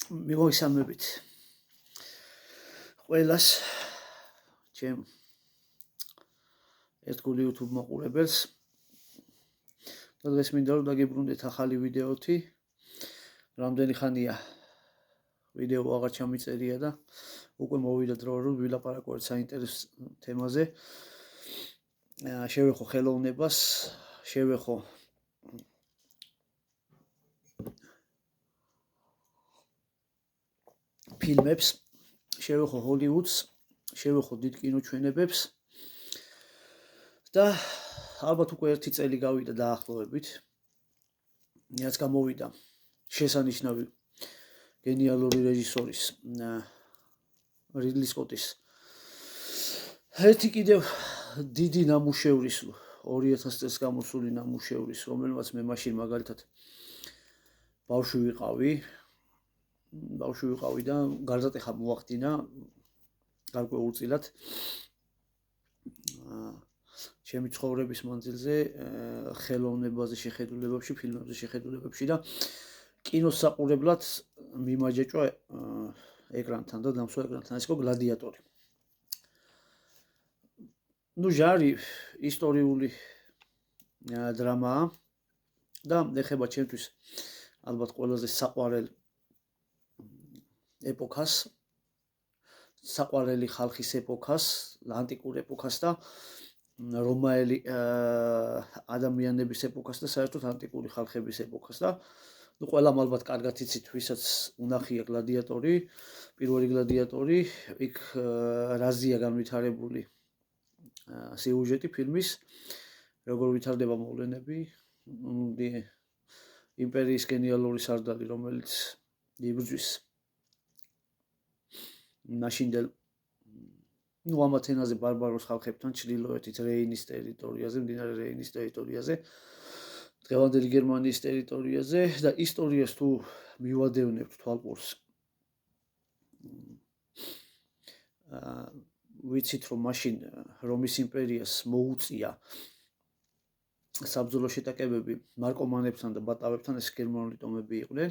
მოგესალმებით ყველას ჩემ ერთგული YouTube მაყურებელს და დღეს მინდა რომ დაგიბრუნდეთ ახალი ვიდეოთი. რამდენი ხანია ვიდეო აღარ ჩამიწერია და უკვე მოვიდა დრო რომ ვილაპარაკო საინტერესო თემაზე. შევეხო ხელოვნებას, შევეხო ფილმებს, შევეხო ჰოლივუდს, შევეხო დიდ კინოჩვენებებს და ალბათ უკვე ერთი წელი გავიდა დაახლოებით. რაც გამოვიდა შესანიშნავი გენიალური რეჟისორის რიდლი სკოტის ერთი კიდევ დიდი ნამუშევრის 2000 წელს გამოსული ნამუშევრის, რომელმაც მე მაშინ მაგალითად ბავშვი ვიყავი და გარდატეხა მოახდინა გარკვეულწილად ჩემი ცხოვრების მანძილზე ხელოვნებაზე შეხედულებებში, ფილმებზე შეხედულებებში და კინოს საყურებლად მიმაჯეჭვა ეკრანთან და დამსვა ეკრანთან. ეს იყო გლადიატორი. ჟარი ისტორიული დრამაა და ეხება ჩემთვის ალბათ ყველაზე საყვარელ ეპოქას, საყვარელი ხალხის ეპოქას, ანტიკურ ეპოქას და რომაელი ადამიანების ეპოქას და საერთოდ ანტიკური ხალხების ეპოქას და ყველამ ალბათ კარგად იცით, ვისაც უნახია გლადიატორი, პირველი გლადიატორი, იქ რაზეა განვითარებული სიუჟეტი ფილმის, როგორ ვითარდება მოვლენები, იმპერიის გენიალური სარდალი, რომელიც იბრძვის მაშინდელ ამათ ენაზე ბარბაროს ხალხებთან ჩრდილოეთით რეინის ტერიტორიაზე, მდინარე რეინის ტერიტორიაზე, დღევანდელი გერმანიის ტერიტორიაზე და ისტორიას თუ მივადევნებთ თვალყურს. ვიცით რომ მაშინ რომის იმპერიას მოუწია საბრძოლო შეტაკებები მარკომანებთან და ბატავებთან, ეს გერმანული ტომები იყვნენ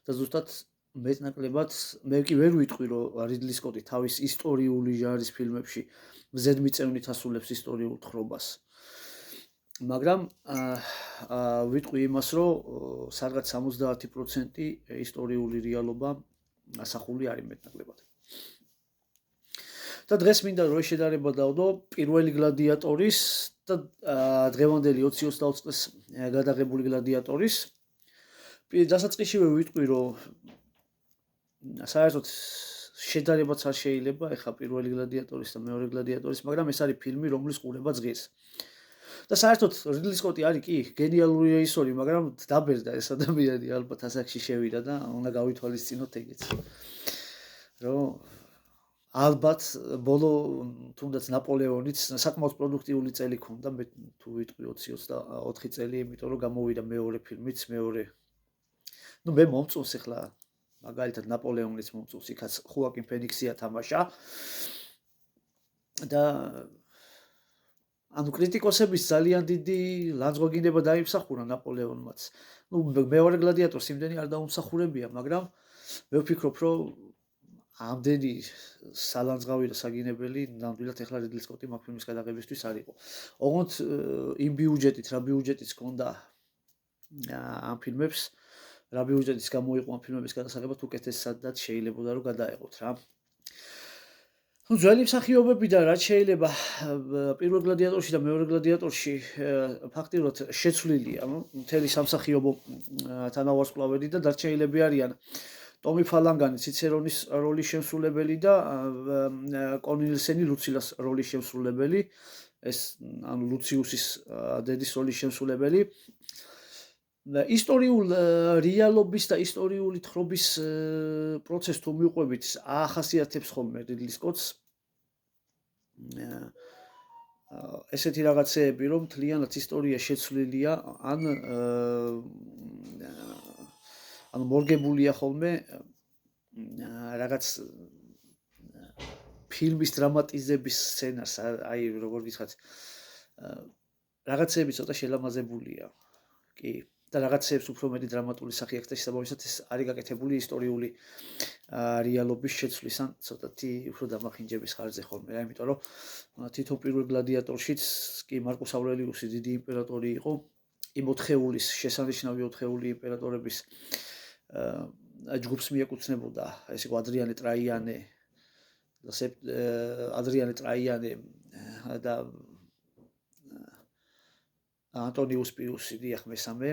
და ზუსტად მეტნაკლებად მე კი ვერ ვიტყვი რომ რიდლი სკოტი თავის ისტორიული ჟარის ფილმებში ზედმიწევნით ასრულებს ისტორიულ თხრობას. მაგრამ ვიტყვი იმას რომ სადღაც 70% ისტორიული რეალობა ასახული არის მეტნაკლებად. და დღეს მინდა რომ შედარება დავდო პირველი გლადიატორის და დღევანდელი 20-20 წელს გადაღებული გლადიატორის. დასაწყისშივე ვიტყვი რომ საერთოდ შედარებაც არ შეიძლება ეხა პირველი გლადიატორის და მეორე გლადიატორის, მაგრამ ეს არის ფილმი, რომლის ყურება ძღეს. და საერთოდ რიდლი სკოტი არის კი გენიალური რეჟისორი, მაგრამ დაბერდა ეს ადამიანი ალბათ ასაკში შევიდა და უნდა გავითვალისწინოთ ეგეც. რომ ალბათ ბოლო თუნდაც ნაპოლეონიც საკმაოდ პროდუქტიული წელი ქონდა, მე თუ ვიტყვი 20-24 წელი, იმიტომ რომ გამოვიდა მეორე ფილმიც, მეორე მე მომწონს ახლა მაგალითად ნაპოლეონის მომწონს, იქაც ხუაკინ ფენიქსია თამაშა და კრიტიკოსების ძალიან დიდი ლანძღვაგინება დაიმსახურა ნაპოლეონმაც. მეორე გლადიატორს იმდენი არ დაუმსახურებია, მაგრამ მე ვფიქრობ, რომ ამდენი სალანძღავი და საგინებელი ნამდვილად ახლა რიდლი სკოტი მაგ ფილმის გადაღებისთვის არ იყო. ოღონდ იმ ბიუჯეტით, რა ბიუჯეტიც ჰქონდა ამ ფილმებს, რა ბიუჯეტის გამოიყო ამ ფილმების გადასაღებად, უკეთესადაც შეიძლებოდა რომ გადაეყოთ რა. ძველი მსახიობებიდან რაც შეიძლება პირველ გლადიატორში და მეორე გლადიატორში ფაქტიურად შეცვლილია მთელი სამსახიობო თანავარსკვლავედი და დარჩენილები არიან ტომი ფალანგანი ციცერონის როლის შემსრულებელი და კონილსენი ლუცილას როლის შემსრულებელი, ეს ანუ ლუციუსის დედის როლის შემსრულებელი. ისტორიულ რეალობის და ისტორიული თხრობის პროცესს თუ მივყვებით, ახასიათებს ხოლმე რიდლი სკოტს ესეთი რაღაცეები, რომ მთლიანად ისტორია შეცვლილია ან მორგებულია ხოლმე რაღაც ფილმის დრამატიზების სცენას, აი როგორ გითხრათ, რაღაცეები ცოტა შელამაზებულია. კი და რაღაცეებს უფრო მეტი დრამატული სახე აქვს და შესაბამისად ეს არის გაკეთებული ისტორიული რეალობის შეცვლის ან ცოტათი უფრო დამახინჯების ხარჯზე ხოლმე რა, იმიტომ რომ თვითონ პირველ გლადიატორშიც კი მარკუს ავრელიუსი დიდი იმპერატორი იყო, იმ 4-ეულის შესანიშნავი 4-ეული იმპერატორების ჯგუფს მიეკუთვნებოდა, ეს იყო ადრიანე ტრაიანე და ანტონიუს პირუსი, დიახ, მესამე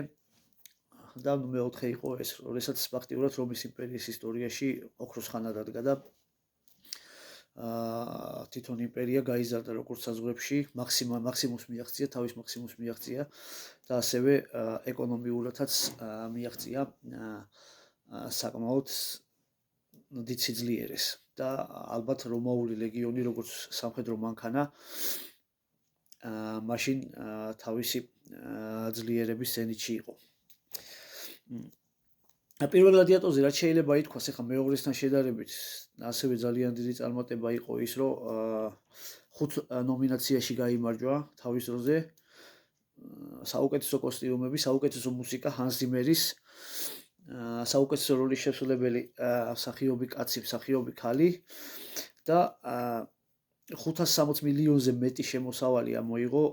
და მეოთხე იყო ეს, როდესაც ფაქტიურად რომის იმპერიის ისტორიაში ოქროს ხანა დადგა და თვითონ იმპერია გაიზარდა როგორც საზღვრებში, მაქსიმუმს მიაღწია, თავის მაქსიმუმს მიაღწია და ასევე ეკონომიურადაც მიაღწია საკმაოდ დიდ სიძლიერეს და ალბათ რომაული ლეგიონი როგორც სამხედრო მანქანა მაშინ თავისი ძლიერების ზენიტში იყო. პირველ გლადიატორზე რაც შეიძლება ითქვას, ახლა მეორესთან შედარებით, ასევე ძალიან დიდი წარმატება იყო ის, რომ 5 ნომინაციაში გაიმარჯვა თავის დროზე. საუკეთესო კოსტიუმები, საუკეთესო მუსიკა ჰანს ზიმერის, საუკეთესო როლის შესრულებელი მსახიობი კაცი, მსახიობი ქალი და 560 მილიონზე მეტი შემოსავალი ამოიღო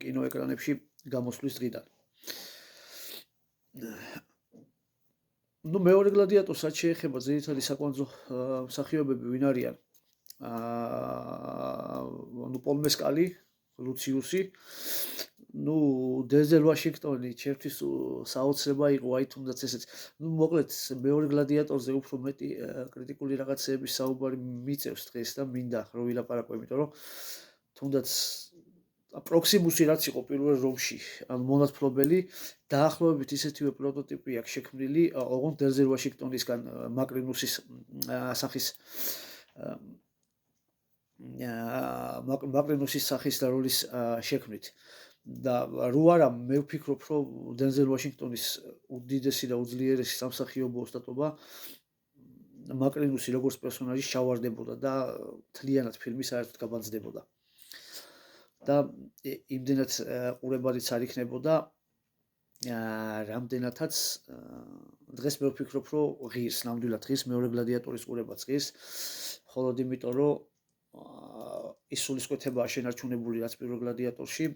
კინოეკრანებში გამოსვლის დღიდან. მეორე გლადიატორს რაც შეეხება ძირითადი საკვანძო მსახიობები ვინ არიან? პოლ მესკალი, ლუციუსი, დენზელ ვაშინგტონი, ჩემთვის საოცრება იყო, აი თუნდაც ესეც. მოკლედ მეორე გლადიატორზე უფრო მეტი კრიტიკული რაღაცეების საუბარი მიწევს დღეს და მინდა რომ ვილაპარაკო, იმიტომ რომ თუნდაც პროქსიმუსი რაც იყო პირველ რომში, ანუ მონათფლობელი, დაახლოებით ისეთივე პროტოტიპი აქვს შექმნილი, ოღონდ დენზელ ვაშინგტონისგან მაკრინუსის სახის მაკრინუსის სახის და როლის შექმნით. და რო არა მე ვფიქრობ, რომ დენზელ ვაშინგტონის უდიდესი და უძლიერესი სამსახიობო ოსტატობა მაკრინუსი როგორც პერსონაჟი შავარდებოდა და მთლიანად ფილმი საერთოდ გაბანძდებოდა. და იმდენად ყურებადიც არ იქნებოდა რამდენადაც დღეს მე ვფიქრობ, რომ ღირს, ნამდვილად ღირს მეორე გლადიატორის ყურებაც ღირს, მხოლოდ იმიტომ, რომ ის სულისკვეთებაა შენარჩუნებული რაც პირველ გლადიატორში,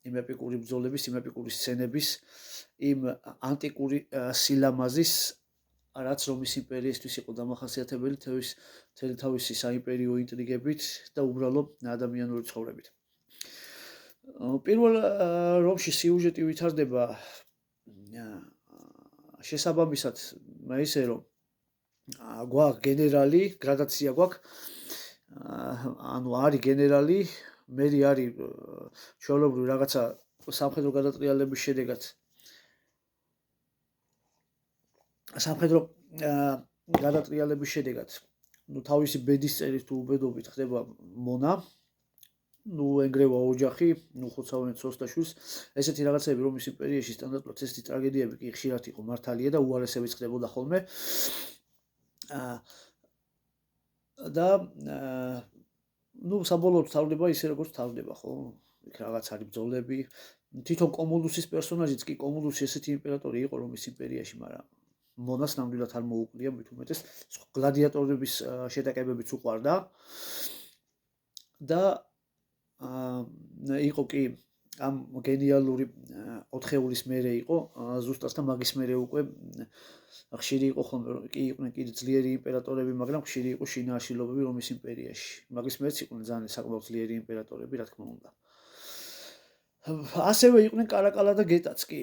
იმ ეპიკური ბრძოლების, იმ ეპიკური სცენების, იმ ანტიკური სილამაზის, რაც რომის იმპერიისთვის იყო დამახასიათებელი მთელი თავისი საიმპერიო ინტრიგებით და უბრალო ადამიანური ცხოვრებით. პირველ რომში სიუჟეტი ვითარდება შესაბამისად ისე რომ გვაქვს გენერალი, გრადაცია გვაქვს, ანუ არის გენერალი, მერი არის ჩვეულებრივ რაღაცა სამხედრო გადატრიალების შედეგად თავისი ბედის წერით თუ უბედობით ხდება მონა, ენგრევა ოჯახი, ხოცავენ ცოლს და შვილს, ესეთი რაღაცები რომის იმპერიაში სტანდარტულად ესეთი ტრაგედიები კი ხშირად იყო მართალია და უარესებიც ხდებოდა ხოლმე. და საბოლოოდ თავდება ისე როგორც თავდება, ხო? იქ რაღაც არის ბრძოლები. თვითონ კომოდუსის პერსონაჟიც კი კომოდუსი ესეთი იმპერატორი იყო რომის იმპერიაში, მაგრამ მონას ნამდვილად არ მოუკლია, მით უმეტეს გლადიატორების შეტაკებებიც უყვარდა. და იყო კი ამ გენიალური 4-ეულის მერე იყო, ზუსტად და მაგის მერე უკვე ხშირი იყო ხოლმე, კი იყვნენ კიდე ძლიერი იმპერატორები, მაგრამ ხშირი იყო შინაარშილობები რომის იმპერიაში. მაგის მერეც იყვნენ ძალიან საკმაოდ ძლიერი იმპერატორები, რა თქმა უნდა. ასევე იყვნენ კარაკალა და გეტაც კი.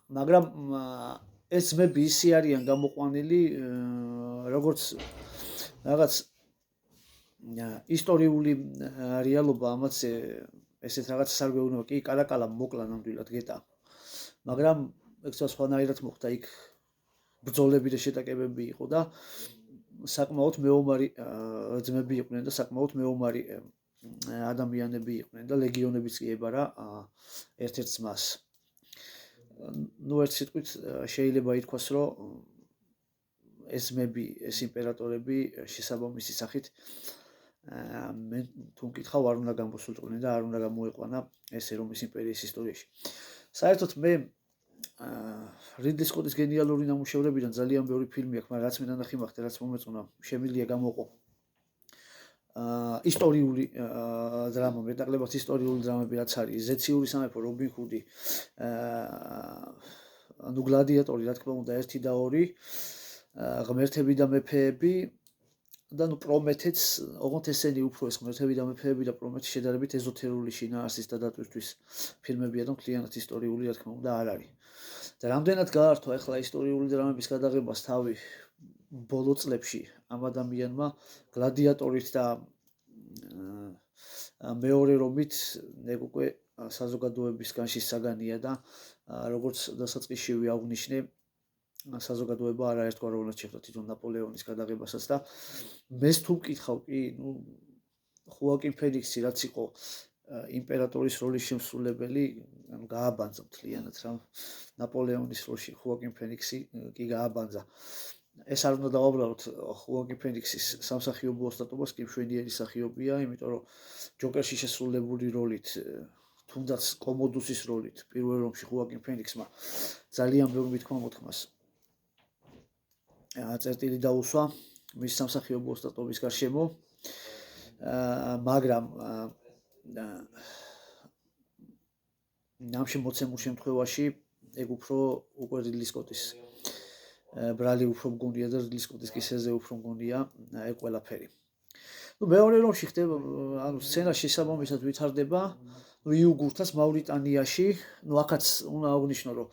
მაგრამ ეს ძმები ისე არიან გამოყვანილი, როგორც რაღაც ისტორიული რეალობა ამაც ესეთ რაღაც სარგეუნო კი კარაკალა მოკლა ნამდვილად გეტა. მაგრამ ეცა სხვანაირად მოხდა იქ ბრძოლები და შეტაკებები იყო და საკმაოდ მეომარი ძმები იყვნენ და საკმაოდ მეომარი ადამიანები იყვნენ და ლეგიონებიც კი ებარა ერთ-ერთ ძმას. ერთ სიტყვით შეიძლება ითქვას, რომ ეს ძმები, ეს იმპერატორები შესაბამისი სახით მე თუ მკითხავ არ უნდა გამოსულიყო და არ უნდა გამოიყვანა ეს რომის იმპერიის ისტორიაში. საერთოდ მე რიდლი სკოტის გენიალური ნამუშევრებიდან ძალიან ბევრი ფილმი აქვს, მაგრამ რაც მე ნახე, რაც მომეწონა, შემიძლია გამოვყო ისტორიული დრამა, მეტაკლებად ისტორიული დრამები რაც არის, ზეციური სამეფო, რობინ ჰუდი, ანუ გლადიატორი, რა თქმა უნდა, 1 და 2, ღმერთები და მეფეები და ნუ პრომეთეც, ოღონდ ესენი უფრო ეს ღმერთები და მეფეები და პრომეთი შედარებით ეზოთერული შინაარსის და დატვირთვის ფილმებია და მთლიანად ისტორიული, რა თქმა უნდა, არ არის. და რამდენად გაართვა ახლა ისტორიული დრამების გადაღებას თავი ბოლო წლებში ამ ადამიანმა გლადიატორით და მეორე რომით ეგ უკვე საზოგადოების განშის საგანია და როგორც დასაწყისშივე აღნიშნე საზოგადოება არაერთგვარ როლად შეხვდა თვითონ ნაპოლეონის გადაღებასაც და მეს თუ მკითხავ კი ნუ ხუაკინ ფენიქსი რაც იყო იმპერატორის როლის შემსრულებელი ანუ გააბანძა მთლიანად რა ნაპოლეონის როლში ხუაკინ ფენიქსი კი გააბანძა ეს არ უნდა დავაბრალოთ ხუაკინ ფენიქსის სამსახიობო ოსტატობას კი მშვენიერი მსახიობია იმიტომ რომ ჯოკერში შესრულებული როლით თუნდაც კომოდუსის როლით პირველ რომში ხუაკინ ფენიქსმა ძალიან ბევრი მithქმა მოთქმას წერტილი დაუსვა მის სამსახიობო ოსტატობის გარშემო მაგრამ ნამში მოცემულ შემთხვევაში ეგ უკვე რიდლი სკოტის ბრალი უფრო მგონია და რიდლი სკოტის კისერზე უფრო მგონია ეგ ყველაფერი. ნუ მეორე რომში ხდება, ანუ სცენაში შესაბამისად ვითარდება, ნუ იუგურთას მავრიტანიაში, ნუ აქაც უნდა აღვნიშნო, რომ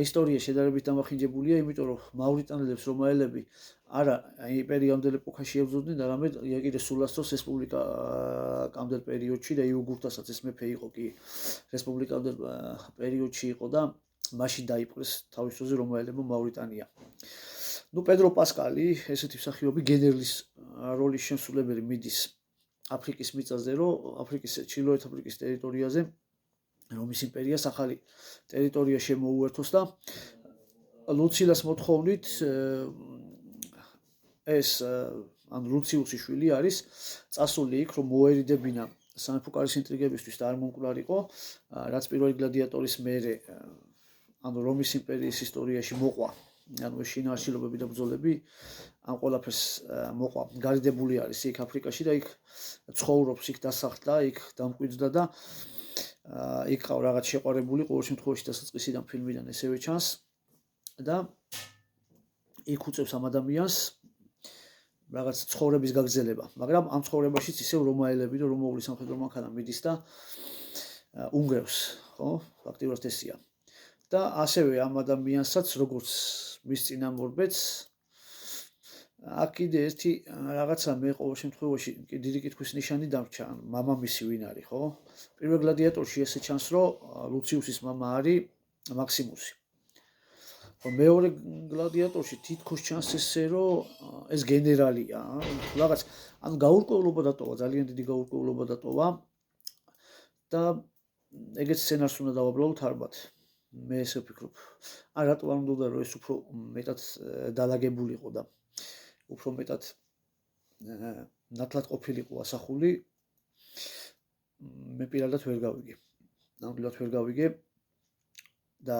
ისტორია შედარებით დამახინჯებულია, იმიტომ რომ მავრიტანელებს რომაელები არა იმპერიამდელ ეპოქაში ებრძოდნენ და რამე კიდე სულასწორს რესპუბლიკამდელ პერიოდში და იუგურთასაც ეს მეფე იყო კი რესპუბლიკამდელ პერიოდში იყო და მაშინ დაიპყრეს თავის დროზე რომაელებმა მავრიტანია. ნუ პედრო პასკალი, ესეთი მსახიობი გენერლის როლის შემსრულებელი მიდის აფრიკის მიწაზე, რომ აფრიკის ჩრდილოეთ აფრიკის ტერიტორიაზე რომის იმპერიას ახალი ტერიტორია შემოუერთოს და ლუცილას მოთხოვნით ეს ან ლუციუსის შვილი არის წასული იქ რომ მოერიდებინა სამეფო კარის ინტრიგებისთვის და არ მომკვლარიყო, რაც პირველი გლადიატორის მერე ანუ რომის იმპერიის ისტორიაში მოყვა ანუ შინაარსილობები და ბრძოლები ამ ყველაფერს მოყვა გარიდებული არის იქ აფრიკაში და იქ ცხოვრობს იქ დასახლდა იქ დამკვიდრდა და იქ ყავ რაღაც შეყვარებული ყოველ შემთხვევაში დასაწყისიდან ფილმიდან ესევე ჩანს და იქ უწევს ამ ადამიანს რაღაც ცხოვრების გაგრძელება მაგრამ ამ ცხოვრებაშიც ისევ რომაელები და რომაული სამხედრო მანქანა მიდის და უნგრევს ხო ფაქტიურად ესია და ასევე ამ ადამიანსაც როგორც მის წინამორბედს აქ კიდე ერთი რაღაცა მე ყოველ შემთხვევაში დიდი კითხვის ნიშანი დამრჩა მამამისი ვინ არის ხო პირველ გლადიატორში ესე ჩანს რომ ლუციუსის მამა არის მაქსიმუსი მეორე გლადიატორში თითქოს ჩანს ესე რომ ეს გენერალია რაღაც ანუ გაურკვევლობა დატოვა ძალიან დიდი გაურკვევლობა დატოვა და ეგეც სცენარს უნდა დავაბრალოთ არბად მე ესე ვფიქრობ. ან რატო არ უნდა რომ ეს უფრო მეტად დალაგებულიყო და უფრო მეტად ნათლად ყოფილიყო ასახული მე პირადად ვერ გავიგე. ნამდვილად ვერ გავიგე და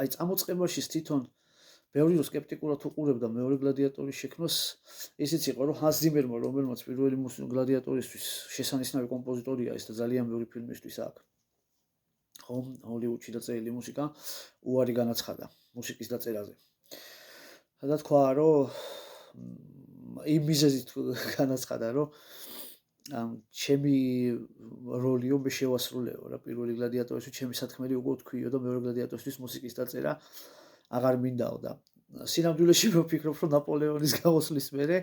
აი წამოწყებაში თვითონ ბევრი სკეპტიკურად უყურებდა მეორე გლადიატორის შექმნას ისიც იყო რომ ჰანს ზიმერმა რომელმაც პირველი გლადიატორისთვის შესანიშნავი კომპოზიტორია ის და ძალიან ბევრი ფილმისთვის აქვს ხომ ჰოლივუდში დაწერილი მუსიკა უარი განაცხადა მუსიკის დაწერაზე. და თქვა რომ იმ მიზეზით განაცხადა რომ ჩემი როლიო მე შევასრულეო რა პირველი გლადიატორისთვის ჩემი სათქმელი უკვე თქვიო და მეორე გლადიატორისთვის მუსიკის დაწერა აღარ მინდაო და სინამდვილეში ვფიქრობ რომ ნაპოლეონის გამოსვლის მერე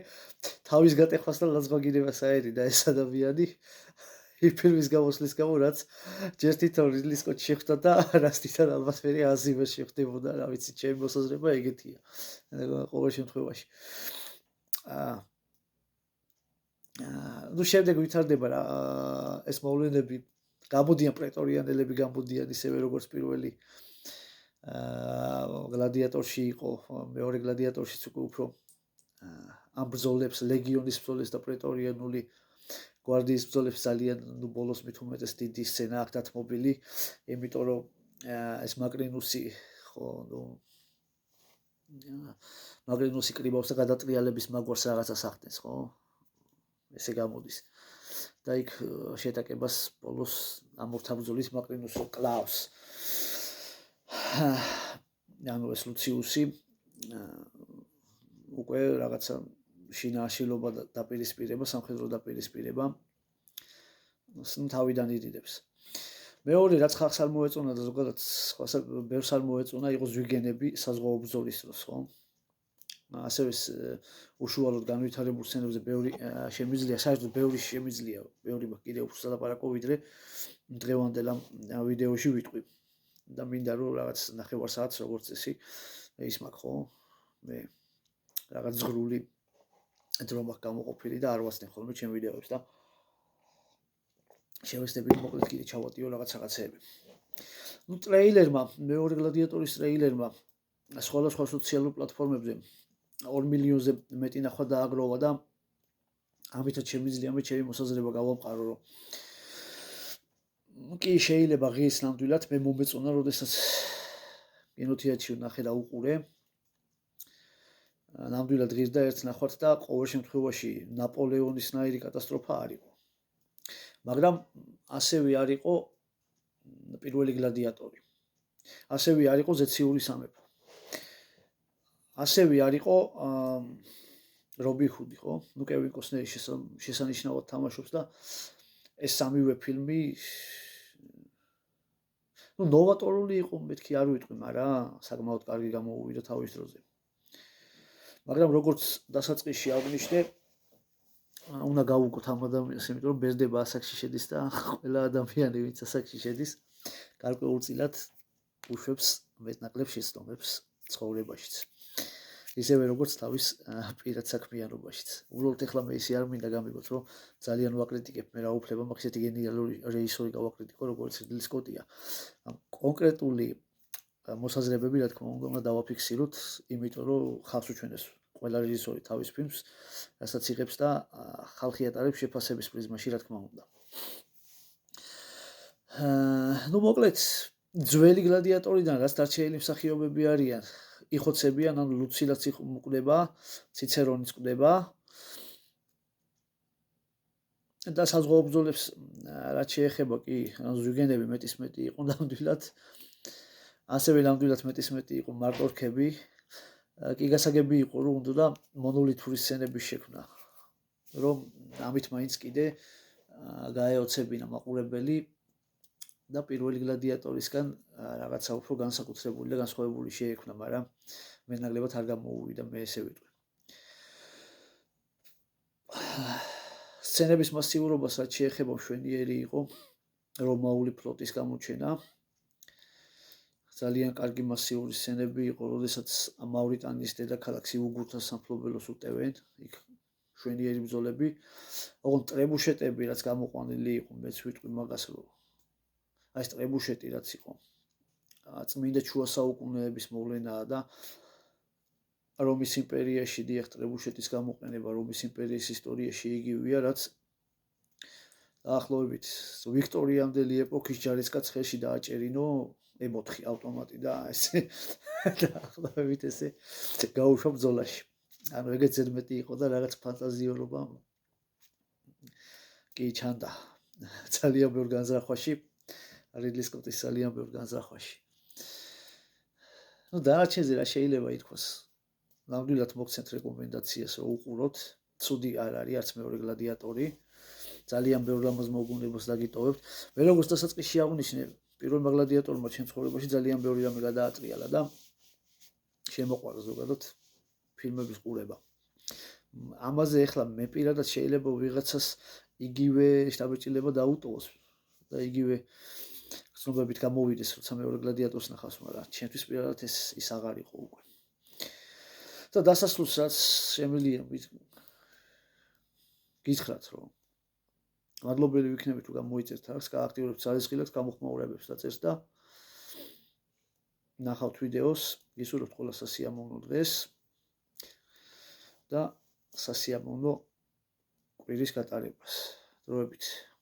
თავის გატეხვასთან ლაზღვაგირებას აერიდა ეს ადამიანი იმ ფილმის გამოსვლის გამო რაც ჯერ თვითონ რიდლი სკოტი შეხვდა და რაც თვითონ ალბათ მე აზიმერ შეხვდებოდა რა ვიცი ჩემი მოსაზრება ეგეთია ყოველ შემთხვევაში ნუ შემდეგ ვითარდება რა ეს მოვლენები გამოდიან პრეტორიანელები გამოდიან ისევე როგორც პირველი გლადიატორში იყო მეორე გლადიატორშიც უკვე უფრო ამ ბრძოლებს, ლეგიონის ბრძოლებს და პრეტორიანული გვარდიის ბრძოლებს ძალიან ბოლოს მით უმეტეს დიდი სცენა აქვს დათმობილი, იმიტომ რომ ეს მაკრინუსი ხო მაკრინუსი კრიბავს და გადატრიალების მაგვარს რაღაცას ახდენს, ხო? ესე გამოდის. და იქ შეტაკებას ბოლოს ამორთა ბრძოლის მაკრინუსი კლავს. ანუ ეს ლუციუსი უკვე რაღაცა შინააშილობა დაპირისპირება, სამხედრო დაპირისპირება თავიდან იდიდებს. მეორე რაც ხალხს არ მოეწონა და ზოგადად ბევრს არ მოეწონა იყო ზვიგენები საზღვაო ბრძოლის დროს, ხო? ასევე უშუალოდ განვითარებულ სცენებზე ბევრი შემიძლია, საერთოდ ბევრი შემიძლია, ბევრი კიდე უფრო სალაპარაკო ვიდრე დღევანდელ ამ ვიდეოში ვიტყვი. და მინდა რომ რაღაც ნახევარ საათს როგორც წესი ის მაქვს, ხო? მე რაღაც ზღრული დრო მაქვს გამოყოფილი და არ ვასწრებ ხოლმე ჩემ ვიდეოებს და შევეცდები მოკლედ კიდე ჩავატიო რაღაცეები. ნუ ტრეილერმა, მეორე გლადიატორის ტრეილერმა სხვადასხვა სოციალურ პლატფორმებზე 2 მილიონზე მეტი ნახვა დააგროვა და ამითაც შემიძლია მე ჩემი მოსაზრება გავამყარო, რომ კი შეიძლება ღირს ნამდვილად მე მომეწონა, როდესაც კინოთეატრში ვნახე და უყურე. ნამდვილად ღირს და ერთ ნახვად და ყოველ შემთხვევაში ნაპოლეონისნაირი კატასტროფა არ იყო. მაგრამ ასევე არ იყო პირველი გლადიატორი. ასევე არ იყო ზეციური სამეფო. ასევე არ იყო რობინ ჰუდი, ხო? ნუ კევინ კოსნერი შესანიშნავად თამაშობს და ეს სამივე ფილმი ნუ ნოვატორული იყო, მეთქი არ ვიტყვი, მაგრამ საკმაოდ კარგი გამოუვიდა თავის დროზე. მაგრამ როგორც დასაწყისში აღნიშნე, უნდა გავუგოთ ამ ადამიანს, იმიტომ რომ ბეზდება ასაკში შედის და ყველა ადამიანი, ვინც ასაკში შედის, გარკვეულწილად უშვებს მეტნაკლებ შეცდომებს ცხოვრებაშიც. ისევე როგორც თავის პირად საქმიანობაშიც. უბრალოდ ეხლა მე ისე არ მინდა გამიგოთ, რომ ძალიან ვაკრიტიკებ, მე რა უფლება მაქვს ესეთი გენიალური რეჟისორი გავაკრიტიკო, როგორც რიდლი სკოტია. კონკრეტული მოსაზრებები, რა თქმა უნდა, დავაფიქსიროთ, იმიტომ რომ ხალხს უჩვენეს ყველა რეჟისორი თავის ფილმს, რასაც იღებს და ხალხი ატარებს შეფასების პრიზმაში, რა თქმა უნდა. ნუ მოკლედ, ძველი გლადიატორიდან რაც დარჩენილი მსახიობები არიან, იხოცებიან, ანუ ლუცილაც მკვდება, ციცერონიც მკვდება. და საზღვაო ბრძოლებს რაც შეეხება კი, ანუ ზვიგენები მეტის მეტი იყო ნამდვილად. ასევე ნამდვილად მეტის მეტი იყო მარტორქები. კი გასაგები იყო, რომ უნდა მონოლითური სცენების შექმნა. რომ ამით მაინც კიდე გაეოცებინა მაყურებელი და პირველი გლადიატორისგან რაღაცა უფრო განსაკუთრებული და განსხვავებული შეექმნა, მაგრამ მეტნაკლებად არ გამოუვიდა, მე ესე ვიტყვი. სცენების მასიურობას რაც შეეხება მშვენიერი იყო რომაული ფლოტის გამოჩენა. ძალიან კარგი მასიური სცენები იყო, როდესაც მავრიტანიის დედაქალაქს იუგურთას სამფლობელოს უტევენ, იქ მშვენიერი ბრძოლები. ოღონდ ტრებუშეტები რაც გამოყვანილი იყო, მეც ვიტყვი მაგას, რომ ეს ტრებუშეტი რაც იყო წმინდა შუა საუკუნეების მოვლენაა და რომის იმპერიაში დიახ ტრებუშეტის გამოყენება რომის იმპერიის ისტორიაში იგივეა, რაც დაახლოებით ვიქტორიამდელი ეპოქის ჯარისკაც ხელში დააჭერინო M4 ავტომატი და ესე დაახლოებით ესე გაუშვა ბრძოლაში. ანუ ეგეც ზედმეტი იყო და რაღაც ფანტაზიურობა კი ჩანდა ძალიან ბევრ განზრახვაში, რიდლი სკოტის ძალიან ბევრ განზრახვაში. ნუ დანარჩენზე რა შეიძლება ითქვას? ნამდვილად მოგცემთ რეკომენდაციას, რომ უყუროთ. ცუდი არ არის არც მეორე გლადიატორი. ძალიან ბევრ რამას მოგუნებას დაგიტოვებთ. მე როგორც დასაწყისში აღნიშნე, პირველმა გლადიატორმა ჩემ ცხოვრებაში ძალიან ბევრი რამე გადაატრიალა და შემოყვარა ზოგადად ფილმების ყურება. ამაზე ახლა მე პირადად შეიძლება ვიღაცას იგივე შთაბეჭდილება დაუტოვოს და იგივე ცნობებით გამოვიდეს, როცა მეორე გლადიატორს ნახავს, მაგრამ ჩემთვის პირადად ის აღარ იყო უკვე. და დასასრულს რაც შემიძლია გითხრათ, რომ მადლობელი ვიქნები თუ გამოიწერთ აქს, გააქტიურებთ ძალისხილებს, გამოხმაურებებს დაწერთ და ნახავთ ვიდეოს, გისურვებთ ყველას სასიამოვნო დღეს და სასიამოვნო კვირის გატარებას. დროებით.